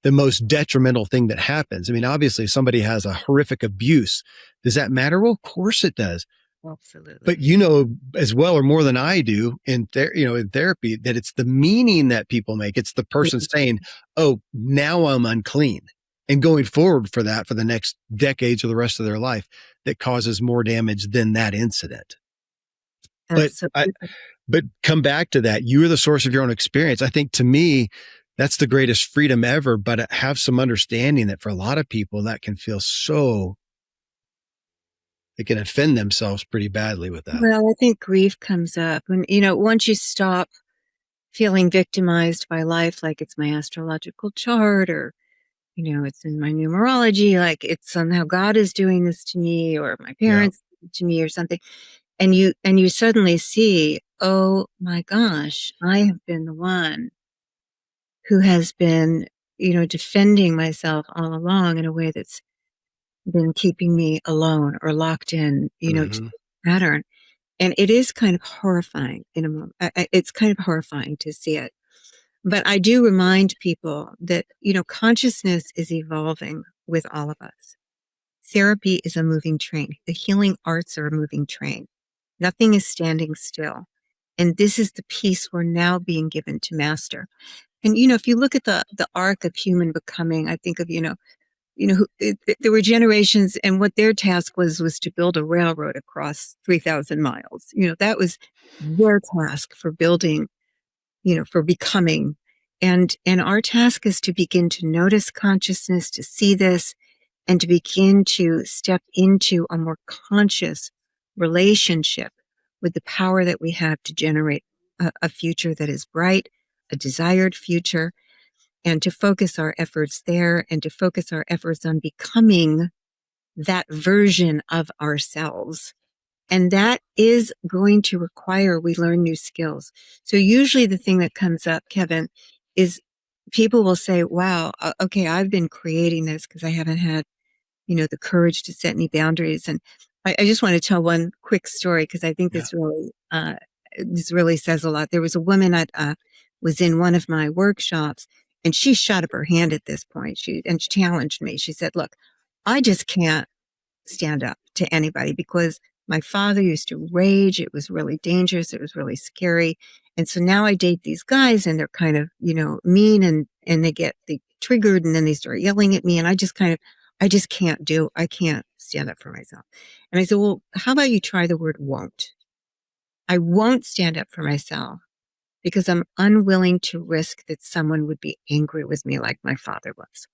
the most detrimental thing that happens. I mean, obviously, if somebody has a horrific abuse, does that matter? Well, of course it does. Absolutely. But you know as well or more than I do in therapy that it's the meaning that people make. It's the person saying, "Oh, now I'm unclean," and going forward for that for the next decades or the rest of their life that causes more damage than that incident. But Absolutely. but come back to that. You are the source of your own experience. I think to me, that's the greatest freedom ever. But have some understanding that for a lot of people, that can feel so, they can offend themselves pretty badly with that. Well, I think grief comes up when, once you stop feeling victimized by life, like it's my astrological chart or, it's in my numerology, like it's somehow God is doing this to me or my Yeah. parents did it to me or something. And you suddenly see, oh my gosh, I have been the one who has been, defending myself all along in a way that's been keeping me alone or locked in, to Hmm. the pattern. And it is kind of horrifying in a moment. It's kind of horrifying to see it. But I do remind people that, consciousness is evolving with all of us. Therapy is a moving train. The healing arts are a moving train. Nothing is standing still. And this is the piece we're now being given to master. And, if you look at the arc of human becoming, I think of, there were generations and what their task was to build a railroad across 3,000 miles. That was their task for building, for becoming. And our task is to begin to notice consciousness, to see this, and to begin to step into a more conscious relationship with the power that we have to generate a future that is bright, a desired future, and to focus our efforts there and to focus our efforts on becoming that version of ourselves. And that is going to require we learn new skills. So usually the thing that comes up, Kevin, is people will say, wow, okay, I've been creating this because I haven't had, the courage to set any boundaries. And I just want to tell one quick story because I think Yeah. this really says a lot. There was a woman that was in one of my workshops and she shot up her hand at this point. She challenged me. She said, look, I just can't stand up to anybody because my father used to rage. It was really dangerous. It was really scary. And so now I date these guys and they're kind of, mean and they triggered and then they start yelling at me. And I just I can't stand up for myself. And I said, well, how about you try the word won't? I won't stand up for myself because I'm unwilling to risk that someone would be angry with me like my father was.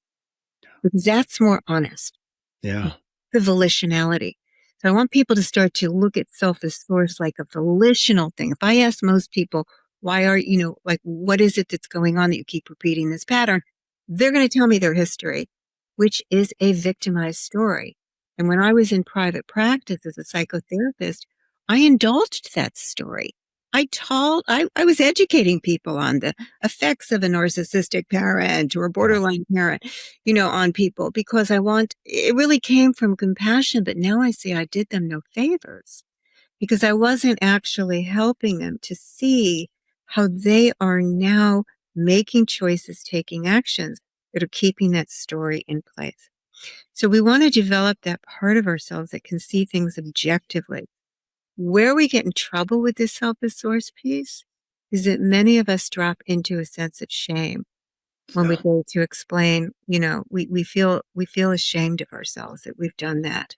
Because that's more honest. Yeah. The volitionality. So I want people to start to look at self as source like a volitional thing. If I ask most people, why are, like, what is it that's going on that you keep repeating this pattern? They're going to tell me their history, which is a victimized story. And when I was in private practice as a psychotherapist, I indulged that story. I was educating people on the effects of a narcissistic parent or a borderline parent, on people because it really came from compassion. But now I see I did them no favors because I wasn't actually helping them to see how they are now making choices, taking actions that are keeping that story in place. So we want to develop that part of ourselves that can see things objectively. Where we get in trouble with this self-as source piece is that many of us drop into a sense of shame when we Yeah. go to explain, we feel ashamed of ourselves that we've done that.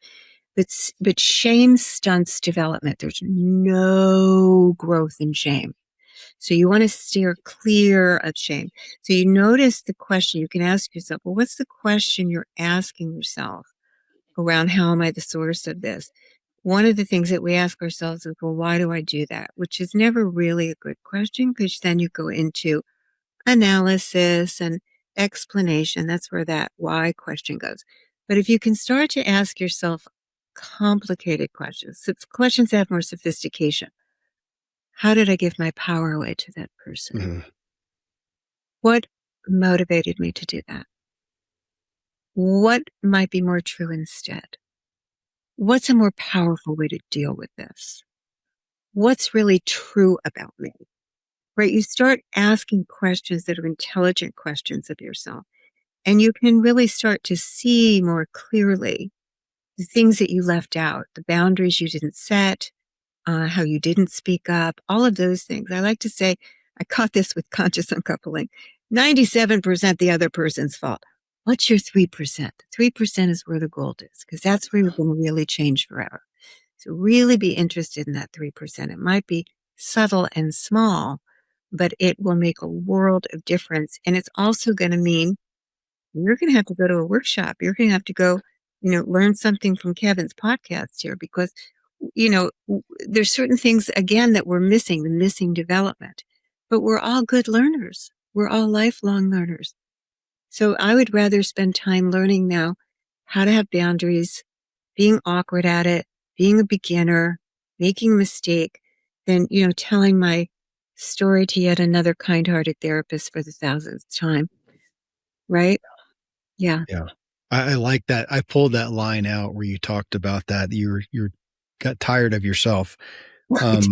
But shame stunts development. There's no growth in shame. So you want to steer clear of shame. So you notice the question you can ask yourself, well, what's the question you're asking yourself around how am I the source of this? One of the things that we ask ourselves is, well, why do I do that? Which is never really a good question because then you go into analysis and explanation. That's where that why question goes. But if you can start to ask yourself complicated questions, so questions that have more sophistication. How did I give my power away to that person? Hmm. What motivated me to do that? What might be more true instead? What's a more powerful way to deal with this? What's really true about me? Right? You start asking questions that are intelligent questions of yourself, and you can really start to see more clearly the things that you left out, the boundaries you didn't set, how you didn't speak up, all of those things. I like to say, I caught this with conscious uncoupling, 97% the other person's fault. What's your 3%? The 3% is where the gold is, because that's where you're going to really change forever. So really be interested in that 3%. It might be subtle and small, but it will make a world of difference. And it's also going to mean you're going to have to go to a workshop. You're going to have to go, learn something from Kevin's podcast here, because, there's certain things, again, that we're missing, the missing development. But we're all good learners. We're all lifelong learners. So I would rather spend time learning now how to have boundaries, being awkward at it, being a beginner, making a mistake, than, telling my story to yet another kind-hearted therapist for the 1000th time. Right? Yeah. Yeah. I like that. I pulled that line out where you talked about that. You got tired of yourself. Right.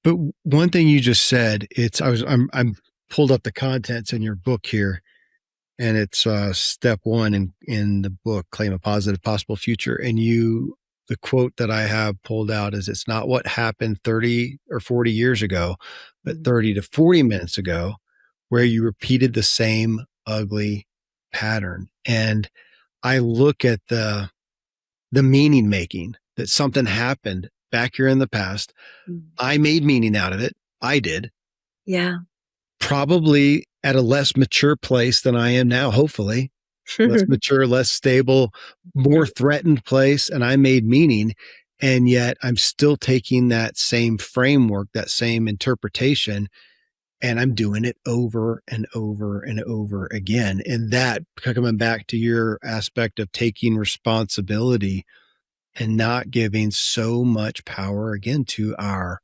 But one thing you just said, I'm pulled up the contents in your book here, and it's step 1 in the book, Claim a Positive Possible Future. And the quote that I have pulled out is, it's not what happened 30 or 40 years ago, but 30 to 40 minutes ago, where you repeated the same ugly pattern. And I look at the meaning making, that something happened back here in the past. I made meaning out of it. I did. Yeah. Probably at a less mature place than I am now, hopefully. Less mature, less stable, more threatened place. And I made meaning. And yet I'm still taking that same framework, that same interpretation, and I'm doing it over and over and over again. And that, coming back to your aspect of taking responsibility and not giving so much power again to our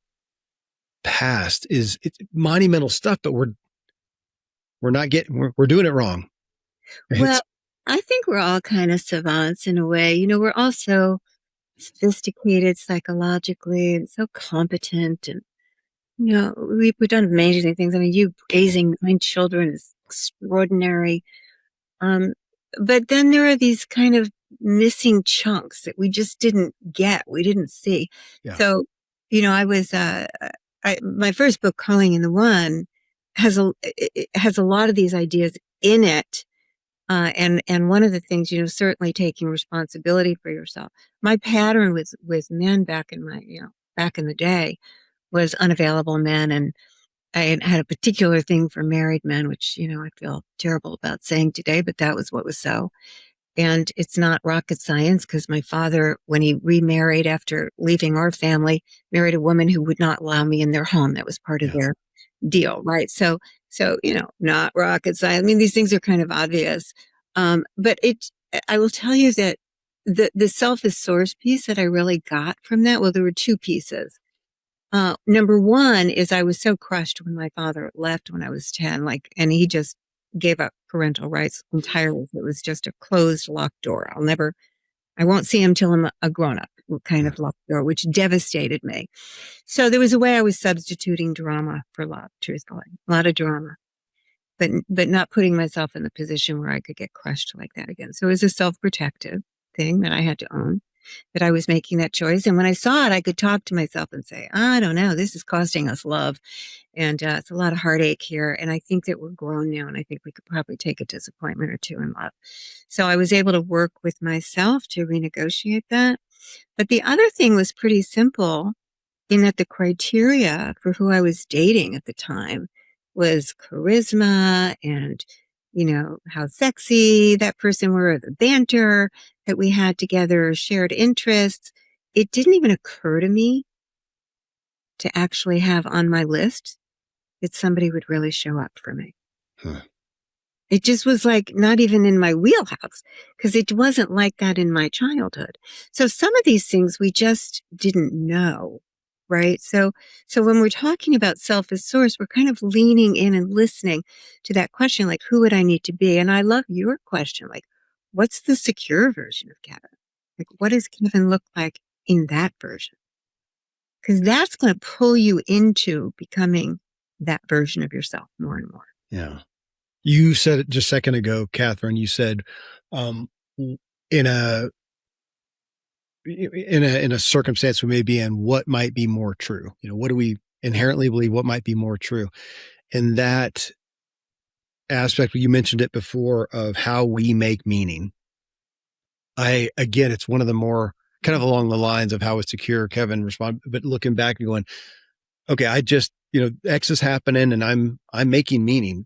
past, it's monumental stuff, but we're doing it wrong. Well, I think we're all kind of savants in a way. We're also sophisticated psychologically and so competent, and we've done amazing things. I mean, you raising 9 children is extraordinary. But then there are these kind of missing chunks that we just didn't get, we didn't see. Yeah. So, I was, my first book, Calling in the One, it has a lot of these ideas in it. And one of the things, certainly taking responsibility for yourself. My pattern with men back in the day was unavailable men. And I had a particular thing for married men, which, I feel terrible about saying today, but that was what was so. And it's not rocket science, because my father, when he remarried after leaving our family, married a woman who would not allow me in their home. That was part of their deal, right? So, not rocket science. I mean, these things are kind of obvious. But I will tell you that the self as source piece that I really got from that, well, there were 2 pieces. Number 1 is I was so crushed when my father left when I was 10, and he just gave up parental rights entirely. It was just a closed, locked door. I won't see him till I'm a grown up kind of locked door, which devastated me. So there was a way I was substituting drama for love, truthfully, a lot of drama, but not putting myself in the position where I could get crushed like that again. So it was a self-protective thing that I had to own, that I was making that choice. And when I saw it, I could talk to myself and say, I don't know, this is costing us love. And it's a lot of heartache here. And I think that we're grown now, and I think we could probably take a disappointment or 2 in love. So I was able to work with myself to renegotiate that. But the other thing was pretty simple, in that the criteria for who I was dating at the time was charisma and, how sexy that person were, the banter that we had together, shared interests. It didn't even occur to me to actually have on my list that somebody would really show up for me. It just was not even in my wheelhouse, because it wasn't like that in my childhood. So some of these things we just didn't know, right? So when we're talking about self as source, we're kind of leaning in and listening to that question, who would I need to be? And I love your question, what's the secure version of Kevin? What does Kevin look like in that version? Because that's going to pull you into becoming that version of yourself more and more. Yeah. You said it just a second ago, Katherine, you said, in a in a circumstance we may be in, what might be more true? What do we inherently believe? What might be more true? And that aspect, you mentioned it before, of how we make meaning. Again, it's one of the more kind of along the lines of how it's secure, Kevin responded, but looking back and going, okay, I just, X is happening and I'm making meaning.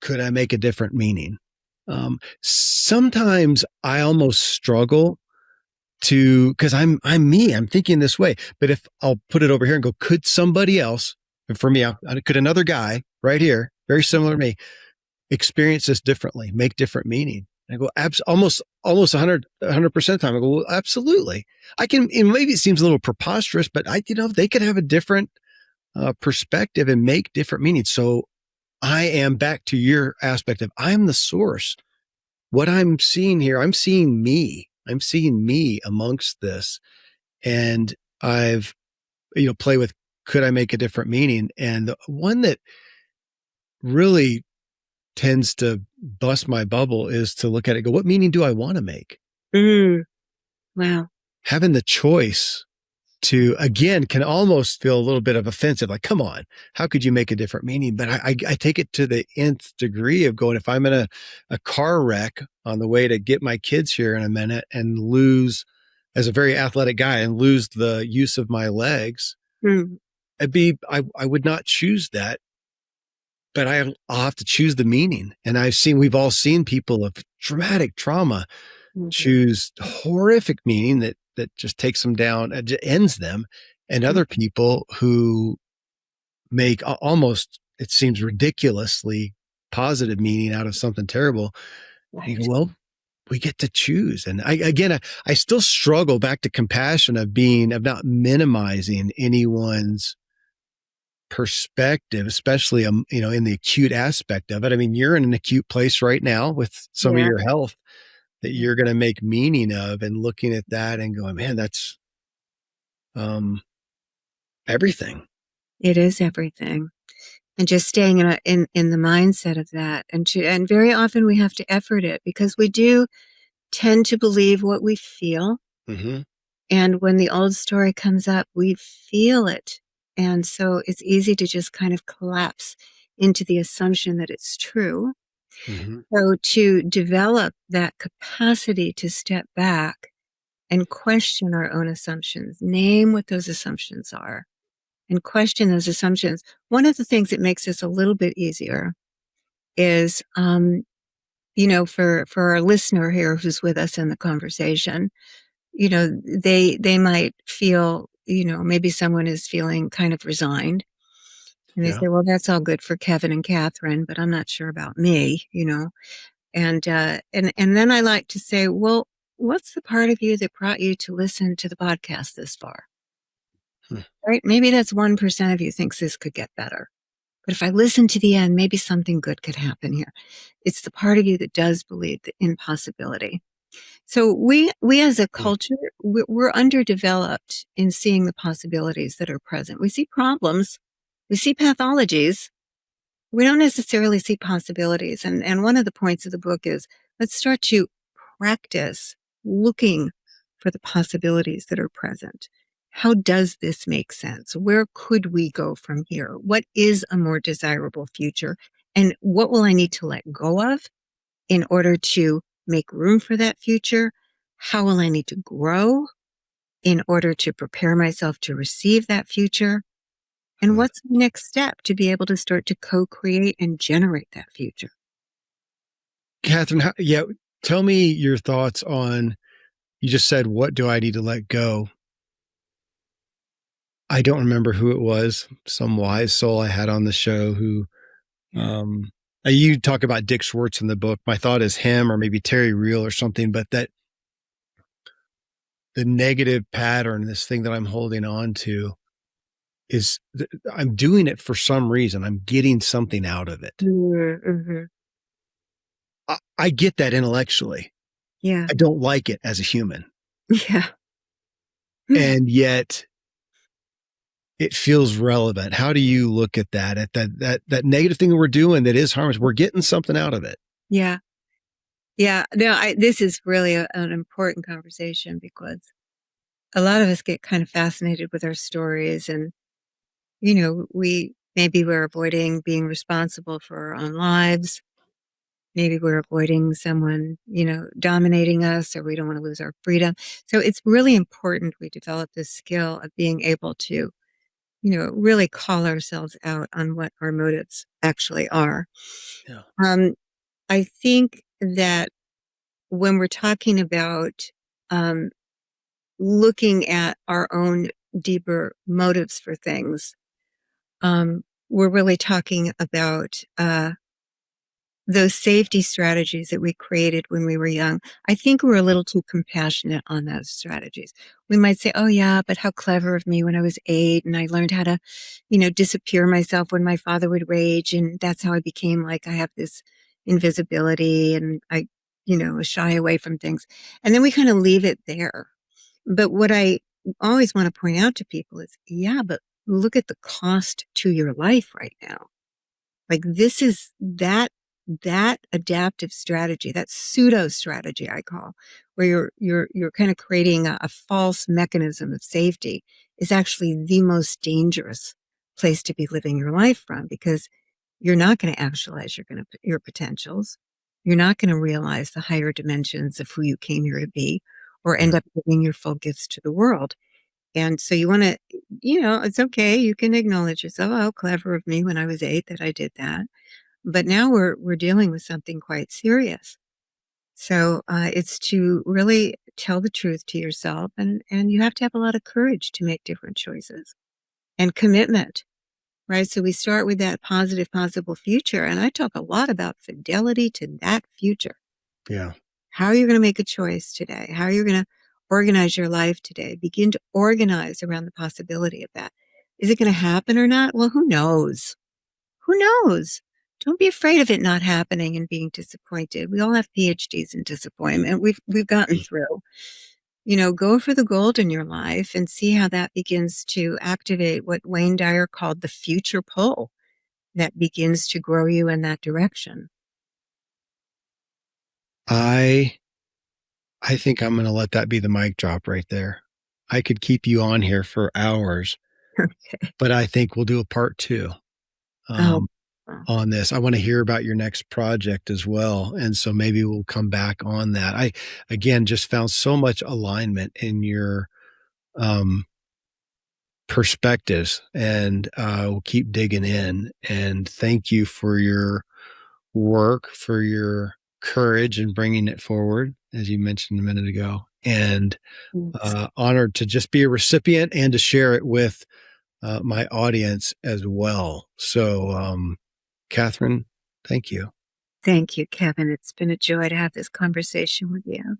Could I make a different meaning? Sometimes I almost struggle because I'm me, I'm thinking this way, but if I'll put it over here and go, could somebody else, and for me, could another guy right here, very similar to me, experience this differently, make different meaning? And I go, almost 100% of the time, I go, well, absolutely. I can, and maybe it seems a little preposterous, but they could have a different perspective and make different meanings. So I am back to your aspect of I'm the source. What I'm seeing here, I'm seeing me amongst this. And I've, play with, could I make a different meaning? And the one that really tends to bust my bubble is to look at it and go, what meaning do I want to make? Wow. Having the choice to, again, can almost feel a little bit of offensive. Like, come on, how could you make a different meaning? But I take it to the nth degree of going, if I'm in a car wreck on the way to get my kids here in a minute and lose, as a very athletic guy, and lose the use of my legs, I would not choose that, but I'll have to choose the meaning. And we've all seen people of traumatic trauma choose horrific meaning that just takes them down and ends them. And other people who make almost, it seems, ridiculously positive meaning out of something terrible. Right. And you go, well, we get to choose. And I still struggle back to compassion of not minimizing anyone's perspective, especially, in the acute aspect of it. I mean, you're in an acute place right now with some of your health that you're going to make meaning of, and looking at that and going, man, that's everything. It is everything. And just staying in the mindset of that. And very often we have to effort it, because we do tend to believe what we feel. Mm-hmm. And when the old story comes up, we feel it. And so it's easy to just kind of collapse into the assumption that it's true. Mm-hmm. So to develop that capacity to step back and question our own assumptions, name what those assumptions are, and question those assumptions. One of the things that makes this a little bit easier is, for our listener here who's with us in the conversation, they might feel, maybe someone is feeling kind of resigned. And they say, well, that's all good for Kevin and Katherine, but I'm not sure about me, And then I like to say, well, what's the part of you that brought you to listen to the podcast this far? Right? Maybe that's 1% of you thinks this could get better. But if I listen to the end, maybe something good could happen here. It's the part of you that does believe in possibility. So we as a culture, we're underdeveloped in seeing the possibilities that are present. We see problems, we see pathologies. We don't necessarily see possibilities. And one of the points of the book is, let's start to practice looking for the possibilities that are present. How does this make sense? Where could we go from here? What is a more desirable future? And what will I need to let go of in order to make room for that future? How will I need to grow in order to prepare myself to receive that future? And what's the next step to be able to start to co-create and generate that future? Katherine, tell me your thoughts on, you just said, what do I need to let go? I don't remember who it was, some wise soul I had on the show who, you talk about Dick Schwartz in the book. My thought is him, or maybe Terry Real or something, but that the negative pattern, this thing that I'm holding on to, is I'm doing it for some reason. I'm getting something out of it. Mm-hmm. I get that intellectually. Yeah. I don't like it as a human. Yeah. And yet it feels relevant. How do you look at that? At that negative thing that we're doing that is harmless, we're getting something out of it. Yeah. Yeah. No, this is really an important conversation, because a lot of us get kind of fascinated with our stories, and we're avoiding being responsible for our own lives. Maybe we're avoiding someone, dominating us, or we don't want to lose our freedom. So it's really important we develop this skill of being able to, really call ourselves out on what our motives actually are. Yeah. I think that when we're talking about um, looking at our own deeper motives for things, we're really talking about those safety strategies that we created when we were young. I think we're a little too compassionate on those strategies. We might say, oh yeah, but how clever of me when I was 8 and I learned how to, disappear myself when my father would rage. And that's how I became like, I have this invisibility and I, shy away from things. And then we kind of leave it there. But what I always want to point out to people is, yeah, but look at the cost to your life right now. Like this is that adaptive strategy, that pseudo strategy I call, where you're kind of creating a false mechanism of safety, is actually the most dangerous place to be living your life from, because you're not going to actualize your potentials. You're not going to realize the higher dimensions of who you came here to be, or end up giving your full gifts to the world. And so you want to, it's okay. You can acknowledge yourself. Oh, clever of me when I was 8 that I did that. But now we're dealing with something quite serious. So it's to really tell the truth to yourself, and you have to have a lot of courage to make different choices and commitment, right? So we start with that positive, possible future. And I talk a lot about fidelity to that future. Yeah. How are you going to make a choice today? How are you going to organize your life today? Begin to organize around the possibility of that. Is it going to happen or not? Well, who knows? Who knows? Don't be afraid of it not happening and being disappointed. We all have PhDs in disappointment. We've gotten through. Go for the gold in your life and see how that begins to activate what Wayne Dyer called the future pull that begins to grow you in that direction. I think I'm going to let that be the mic drop right there. I could keep you on here for hours, Okay. but I think we'll do a part 2 Oh, on this. I want to hear about your next project as well. And so maybe we'll come back on that. I, again, just found so much alignment in your perspectives, and we'll keep digging in. And thank you for your work, for your courage in bringing it forward, as you mentioned a minute ago. And honored to just be a recipient and to share it with my audience as well. So, Katherine, thank you. thank you, Kevin. It's been a joy to have this conversation with you.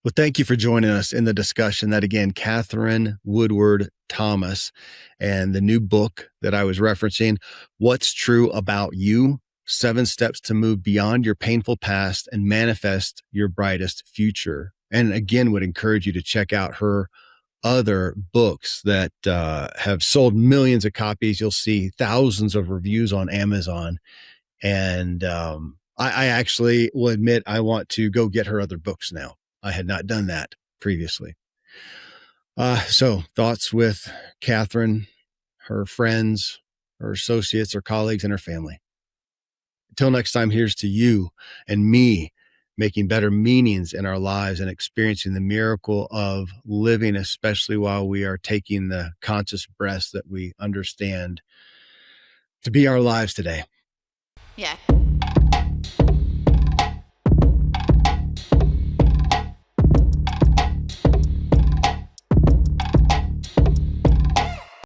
Well, thank you for joining us in the discussion. That again, Katherine Woodward Thomas, and the new book that I was referencing, What's True About You? 7 Steps to Move Beyond Your Painful Past and Manifest Your Brightest Future. And again, would encourage you to check out her other books that have sold millions of copies. You'll see thousands of reviews on Amazon. And I actually will admit I want to go get her other books now. I had not done that previously. So thoughts with Katherine, her friends, her associates, her colleagues, and her family. Until next time, here's to you and me making better meanings in our lives and experiencing the miracle of living, especially while we are taking the conscious breaths that we understand to be our lives today. Yeah.